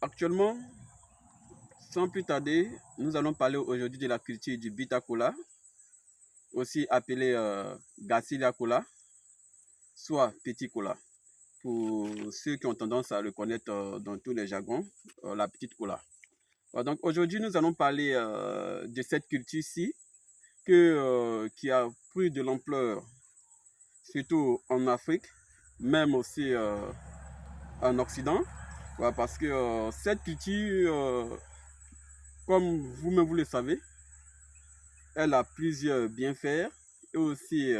Actuellement, sans plus tarder, nous allons parler aujourd'hui de la culture du Bita-Kola, aussi appelé Garcilia Kola, soit Petit Kola. Pour ceux qui ont tendance à le connaître dans tous les jargons, la petite Kola. Donc aujourd'hui, nous allons parler de cette culture-ci qui a pris de l'ampleur, surtout en Afrique, même aussi en Occident. Parce que cette culture, comme vous-même vous le savez, elle a plusieurs bienfaits et aussi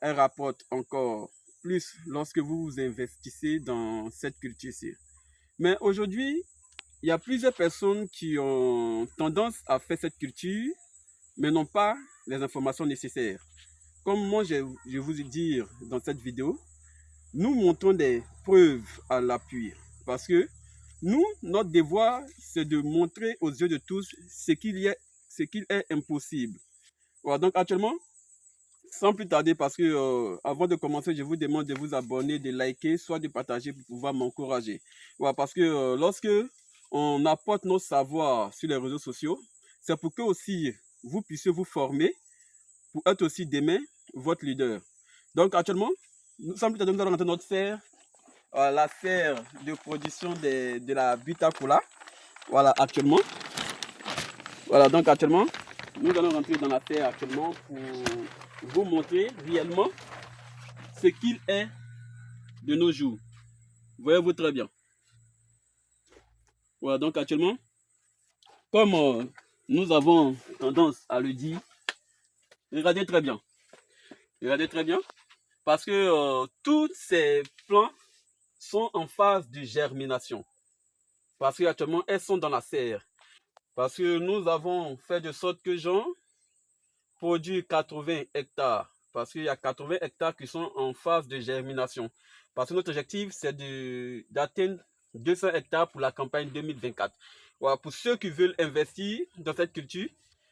elle rapporte encore plus lorsque vous vous investissez dans cette culture-ci. Mais aujourd'hui, il y a plusieurs personnes qui ont tendance à faire cette culture, mais n'ont pas les informations nécessaires. Comme moi, je vous dire dans cette vidéo, nous montrons des preuves à l'appui. Parce que nous, notre devoir, c'est de montrer aux yeux de tous ce qu'il est impossible. Voilà, donc actuellement, sans plus tarder, parce que avant de commencer, je vous demande de vous abonner, de liker, soit de partager pour pouvoir m'encourager. Voilà, parce que lorsque on apporte nos savoirs sur les réseaux sociaux, c'est pour que aussi vous puissiez vous former pour être aussi demain votre leader. Donc actuellement, sans plus tarder, nous allons rentrer dans notre serre, la serre de production de la Bita-Kola. Voilà, actuellement. Voilà, donc actuellement, nous allons rentrer dans la serre actuellement pour vous montrer réellement ce qu'il est de nos jours. Voyez-vous très bien. Voilà, donc actuellement, comme nous avons tendance à le dire, regardez très bien. Regardez très bien. Parce que tous ces plants sont en phase de germination. Parce qu'actuellement, elles sont dans la serre. Parce que nous avons fait de sorte que Jean produit 80 hectares. Parce qu'il y a 80 hectares qui sont en phase de germination. Parce que notre objectif, c'est d'atteindre 200 hectares pour la campagne 2024. Voilà, pour ceux qui veulent investir dans cette culture.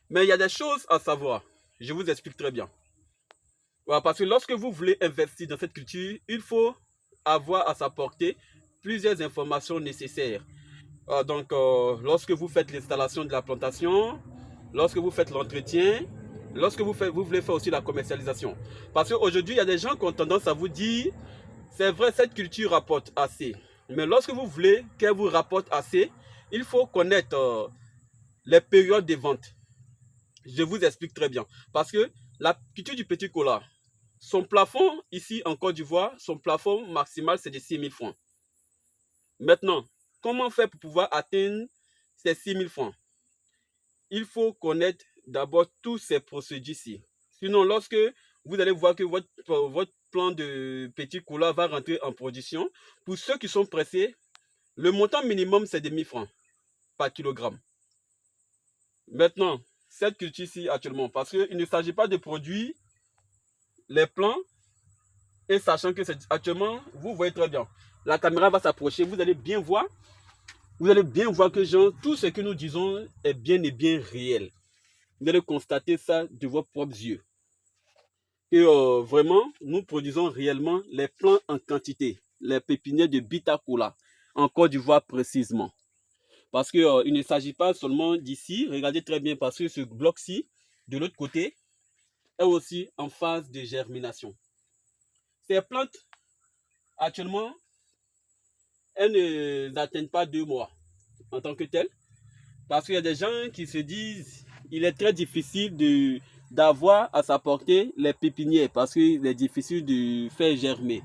Mais il y a des choses à savoir. Je vous explique très bien. Voilà, parce que lorsque vous voulez investir dans cette culture, il faut avoir à sa portée plusieurs informations nécessaires. Donc, lorsque vous faites l'installation de la plantation, lorsque vous faites l'entretien, lorsque vous voulez faire aussi la commercialisation. Parce qu'aujourd'hui, il y a des gens qui ont tendance à vous dire, c'est vrai, cette culture rapporte assez. Mais lorsque vous voulez qu'elle vous rapporte assez, il faut connaître les périodes de vente. Je vous explique très bien. Parce que la culture du petit cola, son plafond ici en Côte d'Ivoire, son plafond maximal, c'est de 6 000 francs. Maintenant, comment faire pour pouvoir atteindre ces 6 000 francs? Il faut connaître d'abord tous ces procédures-ci. Sinon, lorsque vous allez voir que votre plan de petit cola va rentrer en production, pour ceux qui sont pressés, le montant minimum, c'est de 1 000 francs par kilogramme. Maintenant, cette culture-ci actuellement, parce qu'il ne s'agit pas de produire les plants et sachant que c'est actuellement, vous voyez très bien, la caméra va s'approcher, vous allez bien voir que genre, tout ce que nous disons est bien et bien réel. Vous allez constater ça de vos propres yeux. Et vraiment, nous produisons réellement les plants en quantité, les pépinières de Bita-Kola, en Côte d'Ivoire précisément. Parce qu'il ne s'agit pas seulement d'ici, regardez très bien, parce que ce bloc-ci, de l'autre côté, est aussi en phase de germination. Ces plantes, actuellement, elles n'atteignent pas 2 mois en tant que telles. Parce qu'il y a des gens qui se disent il est très difficile d'avoir à sa portée les pépinières parce qu'il est difficile de faire germer.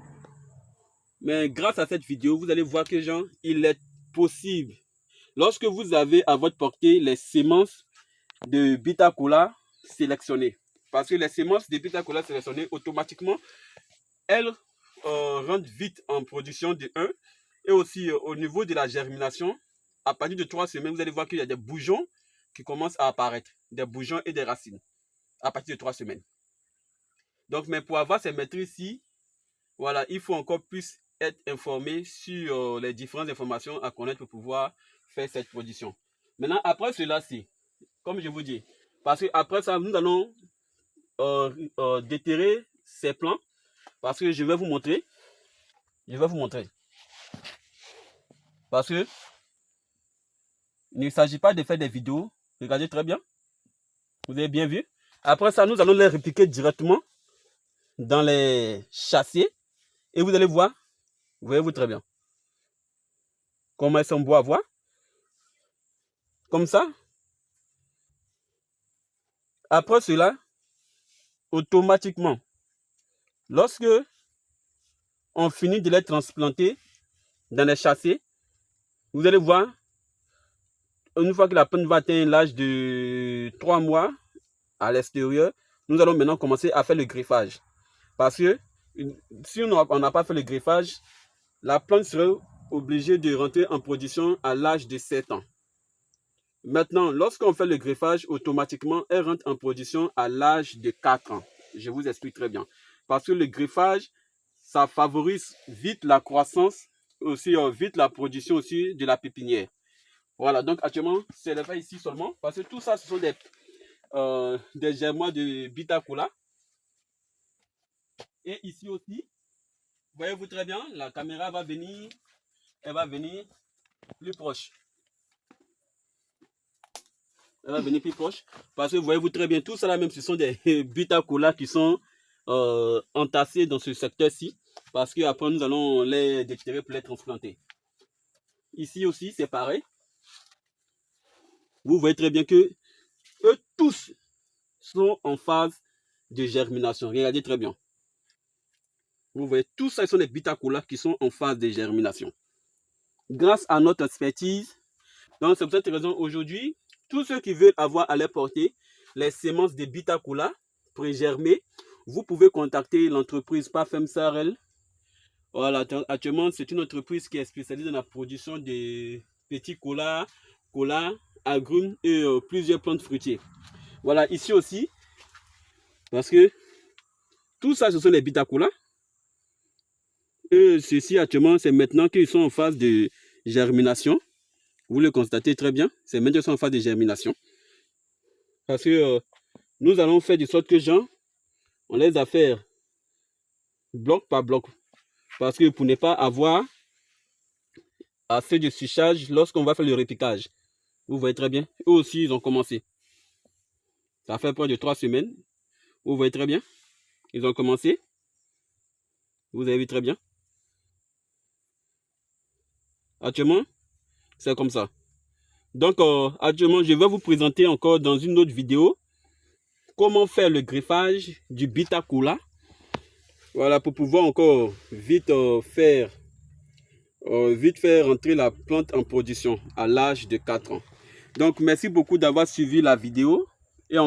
Mais grâce à cette vidéo, vous allez voir que genre, il est possible. Lorsque vous avez à votre portée les semences de Bita-Kola sélectionnées. Parce que les semences de Bita-Kola sélectionnées, automatiquement, elles rentrent vite en production de 1. Et aussi au niveau de la germination, à partir de 3 semaines, vous allez voir qu'il y a des bourgeons qui commencent à apparaître. Des bourgeons et des racines. À partir de 3 semaines. Donc, mais pour avoir ces maîtrises-ci, voilà, il faut encore plus être informé sur les différentes informations à connaître pour pouvoir faire cette production. Maintenant, après cela, c'est, comme je vous dis, parce que après ça, nous allons déterrer ces plants. Parce que je vais vous montrer. Parce que Il ne s'agit pas de faire des vidéos. Regardez très bien. Vous avez bien vu. Après ça, nous allons les répliquer directement dans les châssis. Et vous allez voir. Voyez-vous très bien. Comment elles sont beaux à voir. Comme ça. Après cela, automatiquement, lorsque on finit de les transplanter dans les châssis, vous allez voir, une fois que la plante va atteindre l'âge de 3 mois à l'extérieur, nous allons maintenant commencer à faire le greffage. Parce que si on n'a pas fait le greffage, la plante serait obligée de rentrer en production à l'âge de 7 ans. Maintenant, lorsqu'on fait le greffage, automatiquement, elle rentre en production à l'âge de 4 ans. Je vous explique très bien. Parce que le greffage, ça favorise vite la croissance, aussi vite la production aussi de la pépinière. Voilà, donc actuellement, c'est le fait ici seulement. Parce que tout ça, ce sont des germois de Bitacula. Et ici aussi, voyez-vous très bien, la caméra va venir, elle va venir plus proche. Elle va venir plus proche. Parce que voyez-vous très bien, tout ça là même, ce sont des Bitacula qui sont entassés dans ce secteur-ci. Parce qu'après, nous allons les déterrer pour les transplanter. Ici aussi, c'est pareil. Vous voyez très bien que eux tous sont en phase de germination. Regardez très bien. Vous voyez, tout ça, ce sont des Bitacula qui sont en phase de germination. Grâce à notre expertise, donc c'est pour cette raison aujourd'hui, tous ceux qui veulent avoir à leur portée les semences de Bitacula pré-germées, vous pouvez contacter l'entreprise Parfum Sarel. Voilà, actuellement, c'est une entreprise qui est spécialisée dans la production de petits colas, agrumes et plusieurs plantes fruitières. Voilà, ici aussi, parce que tout ça, ce sont les Bitacula. Et ceci, actuellement, c'est maintenant qu'ils sont en phase de germination. Vous le constatez très bien, c'est maintenant qu'ils sont en phase de germination. Parce que nous allons faire de sorte que gens, on les a fait bloc par bloc. Parce que pour ne pas avoir assez de séchage lorsqu'on va faire le répiquage. Vous voyez très bien. Eux aussi, ils ont commencé. Ça fait près de 3 semaines. Vous voyez très bien. Ils ont commencé. Vous avez vu très bien. Actuellement, c'est comme ça. Donc, actuellement, je vais vous présenter encore dans une autre vidéo comment faire le greffage du Bitacula. Voilà, pour pouvoir encore vite faire entrer la plante en production à l'âge de 4 ans. Donc, merci beaucoup d'avoir suivi la vidéo. Et